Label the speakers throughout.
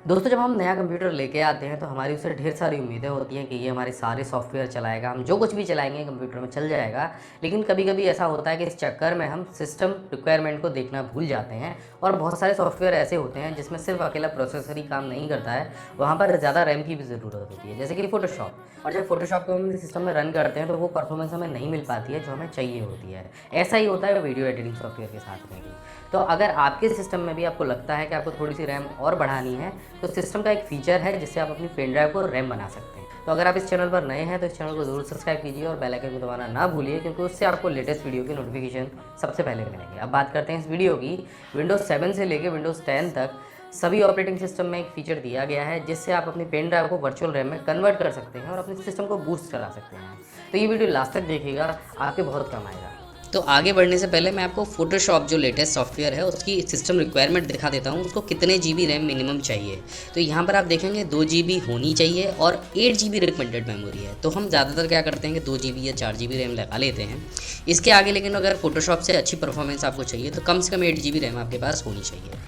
Speaker 1: दोस्तों जब हम नया कंप्यूटर लेके आते हैं तो हमारी उससे ढेर सारी उम्मीदें होती हैं कि ये हमारे सारे सॉफ्टवेयर चलाएगा, हम जो कुछ भी चलाएंगे कंप्यूटर में चल जाएगा। लेकिन कभी कभी ऐसा होता है कि इस चक्कर में हम सिस्टम रिक्वायरमेंट को देखना भूल जाते हैं और बहुत सारे सॉफ्टवेयर ऐसे होते हैं जिसमें सिर्फ अकेला प्रोसेसर ही काम नहीं करता है, वहाँ पर ज़्यादा रैम की भी ज़रूरत होती है, जैसे कि फोटोशॉप। और जब फोटोशॉप को हम सिस्टम में रन करते हैं तो वो परफॉर्मेंस हमें नहीं मिल पाती है जो हमें चाहिए होती है। ऐसा ही होता है वीडियो एडिटिंग सॉफ्टवेयर के साथ में भी। तो अगर आपके सिस्टम में भी आपको लगता है कि आपको थोड़ी सी रैम और बढ़ानी है तो सिस्टम का एक फीचर है जिससे आप अपनी पेन ड्राइव को रैम बना सकते हैं। तो अगर आप इस चैनल पर नए हैं तो इस चैनल को जरूर सब्सक्राइब कीजिए और बेल आइकन को दबाना ना भूलिए, क्योंकि उससे आपको लेटेस्ट वीडियो की नोटिफिकेशन सबसे पहले मिलेंगे। अब बात करते हैं इस वीडियो की। विंडोज़ 7 से लेकर विंडोज़ 10 तक सभी ऑपरेटिंग सिस्टम में एक फीचर दिया गया है जिससे आप अपनी पेन ड्राइव को वर्चुअल रैम में कन्वर्ट कर सकते हैं और अपने सिस्टम को बूस्ट करा सकते हैं। तो ये वीडियो लास्ट तक देखिएगा, आपके बहुत काम आएगा। तो आगे बढ़ने से पहले मैं आपको फोटोशॉप जो लेटेस्ट सॉफ्टवेयर है उसकी सिस्टम रिक्वायरमेंट दिखा देता हूँ, उसको कितने जीबी रैम मिनिमम चाहिए। तो यहाँ पर आप देखेंगे 2 जीबी होनी चाहिए और 8 जीबी रिकमेंडेड मेमोरी है। तो हम ज़्यादातर क्या करते हैं कि 2 जीबी या 4 जीबी रैम लगा लेते हैं इसके आगे। लेकिन अगर फोटोशॉप से अच्छी परफॉर्मेंस आपको चाहिए तो कम से कम 8 जीबी रैम आपके पास होनी चाहिए।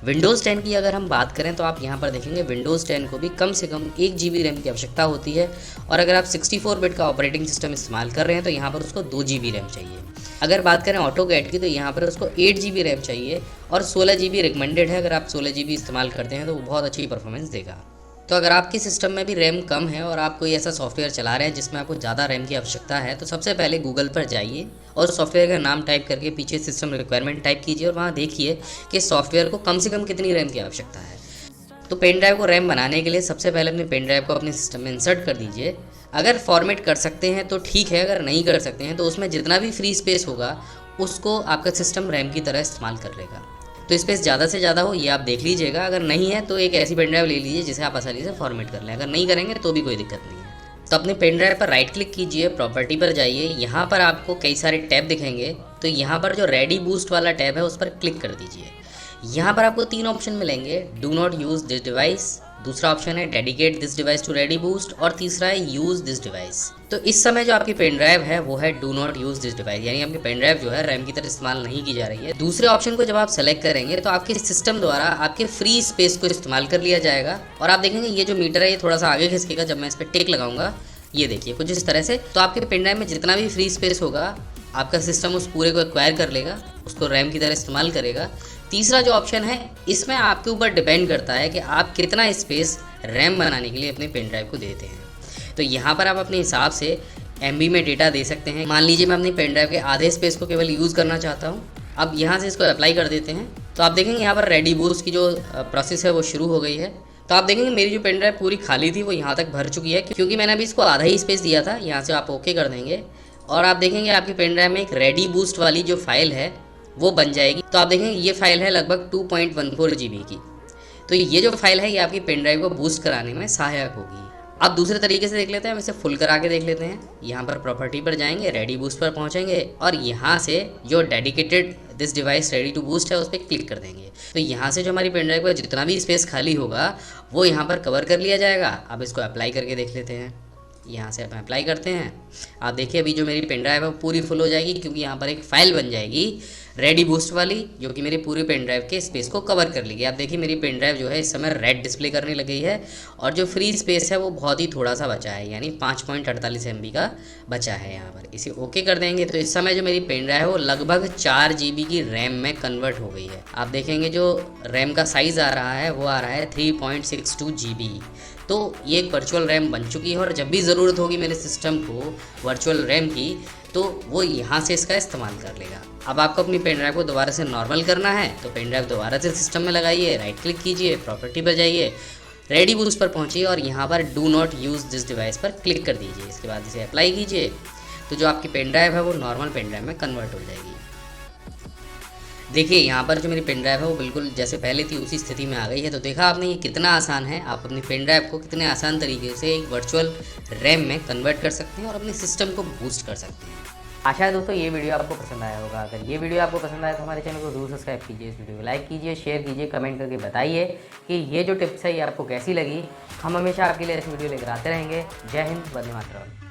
Speaker 1: विंडोज़ 10 की अगर हम बात करें तो आप यहाँ पर देखेंगे विंडोज़ 10 को भी कम से कम 1 जीबी रैम की आवश्यकता होती है। और अगर आप 64 बिट का ऑपरेटिंग सिस्टम इस्तेमाल कर रहे हैं तो यहाँ पर उसको 2 जीबी रैम चाहिए। अगर बात करें ऑटोकैड की तो यहाँ पर उसको 8 जीबी रैम चाहिए और 16 जीबी रिकमेंडेड है। अगर आप 16 जीबी इस्तेमाल करते हैं तो वो बहुत अच्छी परफॉर्मेंस देगा। तो अगर आपके सिस्टम में भी रैम कम है और आप कोई ऐसा सॉफ्टवेयर चला रहे हैं जिसमें आपको ज़्यादा रैम की आवश्यकता है तो सबसे पहले गूगल पर जाइए और सॉफ्टवेयर का नाम टाइप करके पीछे सिस्टम रिक्वायरमेंट टाइप कीजिए और वहाँ देखिए कि सॉफ्टवेयर को कम से कम कितनी रैम की आवश्यकता है। तो पेन ड्राइव को रैम बनाने के लिए सबसे पहले अपनी पेन ड्राइव को अपने सिस्टम में इंसर्ट कर दीजिए। अगर फॉर्मेट कर सकते हैं तो ठीक है, अगर नहीं कर सकते हैं तो उसमें जितना भी फ्री स्पेस होगा उसको आपका सिस्टम रैम की तरह इस्तेमाल कर लेगा। तो स्पेस ज़्यादा से ज़्यादा हो ये आप देख लीजिएगा। अगर नहीं है तो एक ऐसी पेन ड्राइव ले लीजिए जिसे आप आसानी से फॉर्मेट कर लें। अगर नहीं करेंगे तो भी कोई दिक्कत नहीं है। तो अपने पेन ड्राइव पर राइट क्लिक कीजिए, प्रॉपर्टी पर जाइए, यहाँ पर आपको कई सारे टैब दिखेंगे। तो यहाँ पर जो रेडी बूस्ट वाला टैब है उस पर क्लिक कर दीजिए। यहाँ पर आपको 3 ऑप्शन मिलेंगे, do not use this device, दूसरा ऑप्शन है dedicate this device to ReadyBoost और तीसरा है यूज़ दिस डिवाइस। तो इस समय जो आपकी पेन ड्राइव है वो है do not use this device, यानी आपकी पेन ड्राइव जो है रैम की तरह इस्तेमाल नहीं की जा रही है। दूसरे ऑप्शन को जब आप सेलेक्ट करेंगे तो आपके सिस्टम द्वारा आपके फ्री स्पेस को इस्तेमाल कर लिया जाएगा और आप देखेंगे ये जो मीटर है ये थोड़ा सा आगे खिसकेगा जब मैं इस पर टिक लगाऊंगा। ये देखिए कुछ इस तरह से। तो आपके पेन ड्राइव में जितना भी फ्री स्पेस होगा आपका सिस्टम उस पूरे को एक्वायर कर लेगा, उसको रैम की तरह इस्तेमाल करेगा। तीसरा जो ऑप्शन है इसमें आपके ऊपर डिपेंड करता है कि आप कितना स्पेस रैम बनाने के लिए अपने पेन ड्राइव को देते हैं। तो यहाँ पर आप अपने हिसाब से MB में डेटा दे सकते हैं। मान लीजिए मैं अपनी पेन ड्राइव के आधे स्पेस को केवल यूज़ करना चाहता हूँ। अब यहाँ से इसको अप्लाई कर देते हैं तो आप देखेंगे यहाँ पर रेडी बूस्ट की जो प्रोसेस है वो शुरू हो गई है। तो आप देखेंगे मेरी जो पेन ड्राइव पूरी खाली थी वो यहाँ तक भर चुकी है क्योंकि मैंने अभी इसको आधा ही स्पेस दिया था। यहाँ से आप ओके कर देंगे और आप देखेंगे आपकी पेन ड्राइव में एक रेडी बूस्ट वाली जो फाइल है वो बन जाएगी। तो आप देखेंगे ये फाइल है लगभग 2.14 जीबी की। तो ये जो फाइल है ये आपकी पेन ड्राइव को बूस्ट कराने में सहायक होगी। अब दूसरे तरीके से देख लेते हैं, हम इसे फुल करा के देख लेते हैं। यहाँ पर प्रॉपर्टी पर जाएंगे, रेडी बूस्ट पर पहुँचेंगे और यहाँ से जो dedicated this device ready to boost है उस पर क्लिक कर देंगे। तो यहाँ से जो हमारी पेन ड्राइव का जितना भी स्पेस खाली होगा वो यहाँ पर कवर कर लिया जाएगा। अब इसको अप्लाई करके देख लेते हैं। यहाँ से हम अप्लाई करते हैं। आप देखिए अभी जो मेरी पेन ड्राइव है वो पूरी फुल हो जाएगी क्योंकि यहाँ पर एक फ़ाइल बन जाएगी रेडी बूस्ट वाली जो कि मेरी पूरी पेन ड्राइव के स्पेस को कवर कर लेगी। आप देखिए मेरी पेन ड्राइव जो है इस समय रेड डिस्प्ले करने लगी है और जो फ्री स्पेस है वो बहुत ही थोड़ा सा बचा है, यानी 5.48 MB का बचा है। यहाँ पर इसे ओके कर देंगे तो इस समय जो मेरी पेन ड्राइव है वो लगभग 4 GB की रैम में कन्वर्ट हो गई है। आप देखेंगे जो रैम का साइज़ आ रहा है वो आ रहा है 3.62 GB। तो ये एक वर्चुअल रैम बन चुकी है और जब भी ज़रूरत होगी मेरे सिस्टम को वर्चुअल रैम की तो वो यहाँ से इसका इस्तेमाल कर लेगा। अब आपको अपनी पेन ड्राइव को दोबारा से नॉर्मल करना है तो पेन ड्राइव दोबारा से सिस्टम में लगाइए, राइट क्लिक कीजिए, प्रॉपर्टी पर जाइए, रेडी बूस्ट पर पहुँचिए और यहाँ पर do not use this device पर क्लिक कर दीजिए। इसके बाद इसे अप्लाई कीजिए तो जो आपकी पेन ड्राइव है वो नॉर्मल पेन ड्राइव में कन्वर्ट हो जाएगी। देखिए यहाँ पर जो मेरी पेन ड्राइव है वो बिल्कुल जैसे पहले थी उसी स्थिति में आ गई है। तो देखा आपने ये कितना आसान है, आप अपनी पेन ड्राइव को कितने आसान तरीके से एक वर्चुअल रैम में कन्वर्ट कर सकते हैं और अपने सिस्टम को बूस्ट कर सकते हैं। आशा है दोस्तों ये वीडियो आपको पसंद आया होगा। अगर ये वीडियो आपको पसंद आया तो हमारे चैनल को जरूर सब्सक्राइब कीजिए, इस वीडियो को लाइक कीजिए, शेयर कीजिए, कमेंट करके बताइए कि ये जो टिप्स है ये आपको कैसी लगी। हम हमेशा आपके लिए ऐसी वीडियो लेकर आते रहेंगे। जय हिंद, वंदे मातरम।